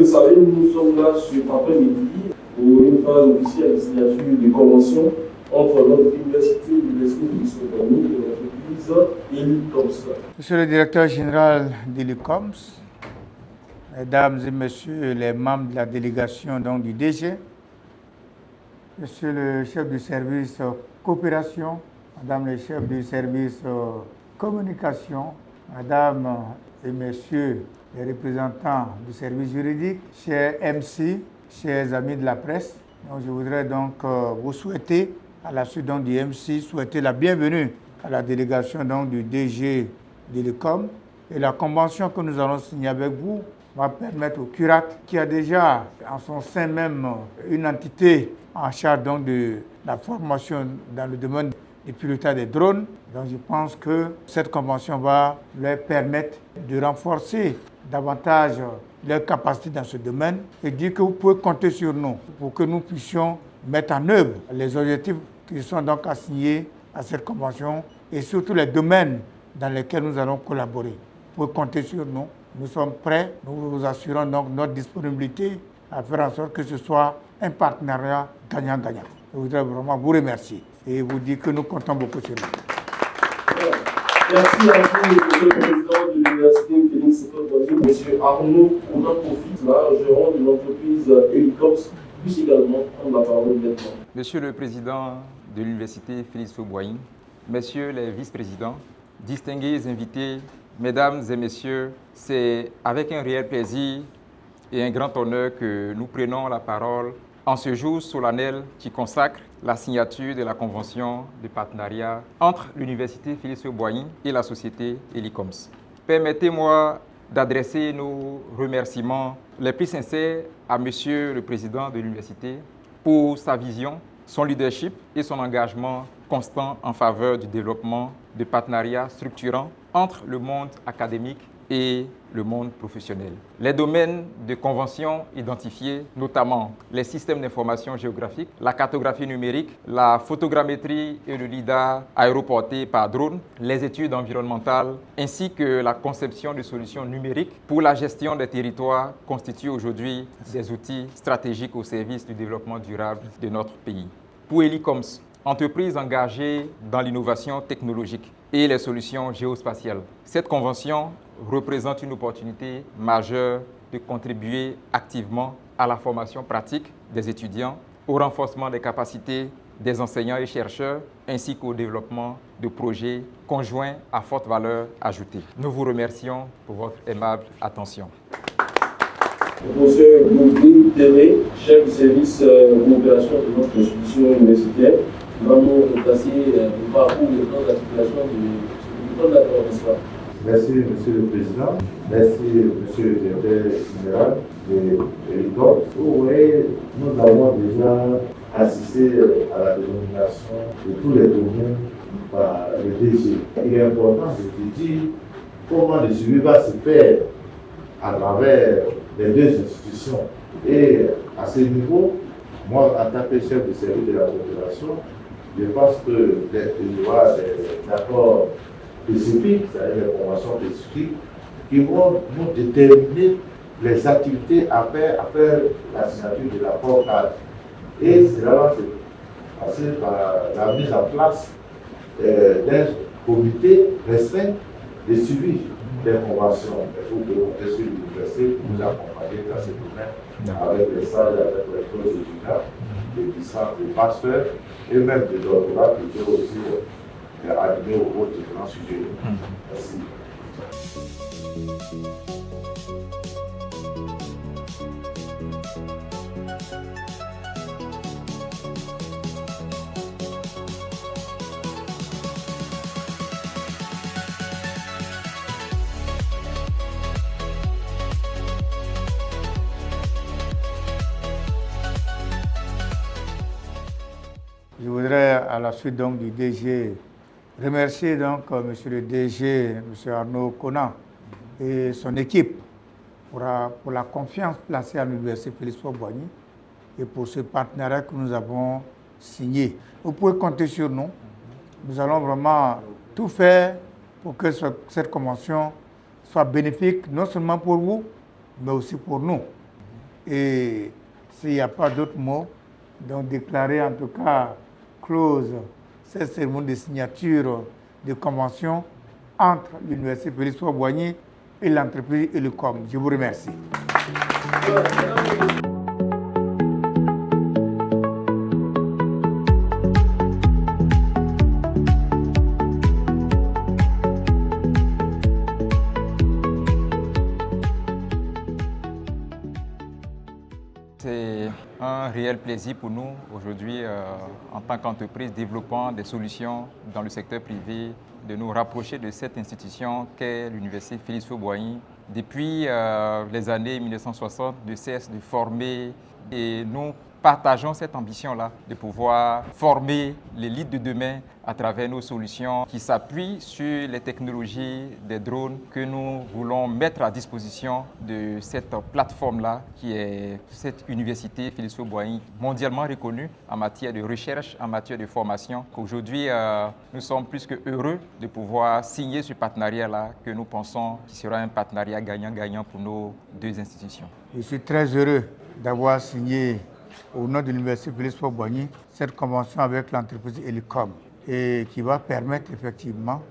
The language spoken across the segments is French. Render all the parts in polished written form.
le savez, nous sommes là sur après-midi pour une phase officielle de signature de convention entre notre université Félix Houphouët-Boigny et l'entreprise Elicoms. Monsieur le directeur général d'Elicoms, mesdames et messieurs les membres de la délégation donc, du DG, monsieur le chef du service coopération, madame le chef du service communication, madame et messieurs les représentants du service juridique, chers MC, chers amis de la presse, donc, je voudrais donc vous souhaiter, à la suite donc, du MC, souhaiter la bienvenue à la délégation donc, du DG d'Elicoms. Et la convention que nous allons signer avec vous va permettre au CURAT, qui a déjà en son sein même une entité en charge donc, de la formation dans le domaine du pilotage des drones. Donc je pense que cette convention va leur permettre de renforcer davantage leurs capacités dans ce domaine et dire que vous pouvez compter sur nous pour que nous puissions mettre en œuvre les objectifs qui sont donc assignés à cette convention et surtout les domaines dans lesquels nous allons collaborer. Vous pouvez compter sur nous. Nous sommes prêts. Nous vous assurons donc notre disponibilité à faire en sorte que ce soit un partenariat gagnant-gagnant. Je voudrais vraiment vous remercier et vous dire que nous comptons beaucoup sur vous. Merci à vous, monsieur le président de l'université Félix Houphouët-Boigny, monsieur Arnaud. On en profite, là, gérant de l'entreprise Elicoms, puisse également prendre la parole maintenant. Monsieur le président de l'université Félix Houphouët-Boigny, messieurs les vice-présidents, distingués invités, mesdames et messieurs, c'est avec un réel plaisir et un grand honneur que nous prenons la parole en ce jour solennel qui consacre la signature de la convention de partenariat entre l'université Félix Houphouët-Boigny et la société Elicoms. Permettez-moi d'adresser nos remerciements les plus sincères à monsieur le président de l'université pour sa vision, son leadership et son engagement constant en faveur du développement de partenariats structurants entre le monde académique et le monde professionnel. Les domaines de convention identifiés, notamment les systèmes d'information géographique, la cartographie numérique, la photogrammétrie et le lidar aéroporté par drone, les études environnementales, ainsi que la conception de solutions numériques pour la gestion des territoires constituent aujourd'hui des outils stratégiques au service du développement durable de notre pays. Pour Elicoms, entreprise engagée dans l'innovation technologique et les solutions géospatiales, cette convention représente une opportunité majeure de contribuer activement à la formation pratique des étudiants, au renforcement des capacités des enseignants et chercheurs, ainsi qu'au développement de projets conjoints à forte valeur ajoutée. Nous vous remercions pour votre aimable attention. Monsieur Boubou Téré, chef du service coopération de notre institution universitaire, va nous replacer le parcours et le plan d'articulation du plan d'accord, n'est-ce pas? Merci, Monsieur le Président. Merci, Monsieur le Directeur général de l'Elicoms. Vous voyez, nous avons déjà assisté à la dénomination de tous les domaines par le DG. Il est important de te dire comment le suivi va se faire à travers les deux institutions. Et à ce niveau, moi, en tant que chef de service de la coopération, je pense que il y aura des accords spécifiques, c'est-à-dire des conventions spécifiques, qui vont nous déterminer les activités à faire après la signature de l'accord cadre. Et cela va se passer par la mise en place d'un comité restreint de suivi des conventions. Il faut que vous sur l'université pour nous accompagner dans ce domaine avec les stages, avec les clauses étudiantes, des licences, des masters et même des doctorats qui peuvent aussi animer aux différents sujets. Merci. Je voudrais, à la suite donc du DG, remercier donc Monsieur le DG, Monsieur Arnaud Conan et son équipe pour la confiance placée à l'Université Félix Houphouët-Boigny et pour ce partenariat que nous avons signé. Vous pouvez compter sur nous. Nous allons vraiment tout faire pour que cette convention soit bénéfique, non seulement pour vous, mais aussi pour nous. Et s'il n'y a pas d'autres mots, donc déclarer en tout cas close cette cérémonie de signature de convention entre l'Université Félix Houphouët-Boigny et l'entreprise Elicom. Je vous remercie. C'est un réel plaisir pour nous aujourd'hui, en tant qu'entreprise développant des solutions dans le secteur privé, de nous rapprocher de cette institution qu'est l'Université Félix Houphouët-Boigny. Depuis les années 1960, ne cesse de former et nous partageons cette ambition-là de pouvoir former l'élite de demain à travers nos solutions qui s'appuient sur les technologies des drones que nous voulons mettre à disposition de cette plateforme-là qui est cette université Félix Houphouët-Boigny, mondialement reconnue en matière de recherche, en matière de formation. Aujourd'hui, nous sommes plus que heureux de pouvoir signer ce partenariat-là que nous pensons qui sera un partenariat gagnant-gagnant pour nos deux institutions. Je suis très heureux d'avoir signé au nom de l'Université Félix Houphouët-Boigny cette convention avec l'entreprise Elicom et qui va permettre effectivement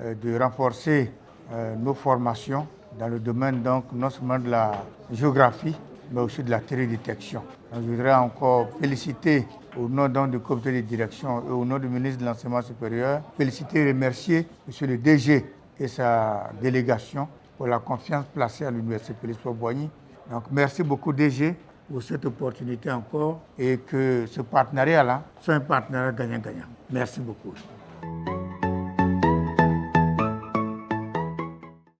de renforcer nos formations dans le domaine donc non seulement de la géographie mais aussi de la télédétection. Donc, je voudrais encore féliciter au nom donc, du comité de direction et au nom du ministre de l'Enseignement supérieur, féliciter et remercier M. le DG et sa délégation pour la confiance placée à l'Université Félix Houphouët-Boigny. Donc merci beaucoup DG pour cette opportunité encore et que ce partenariat-là soit un partenariat gagnant-gagnant. Merci beaucoup.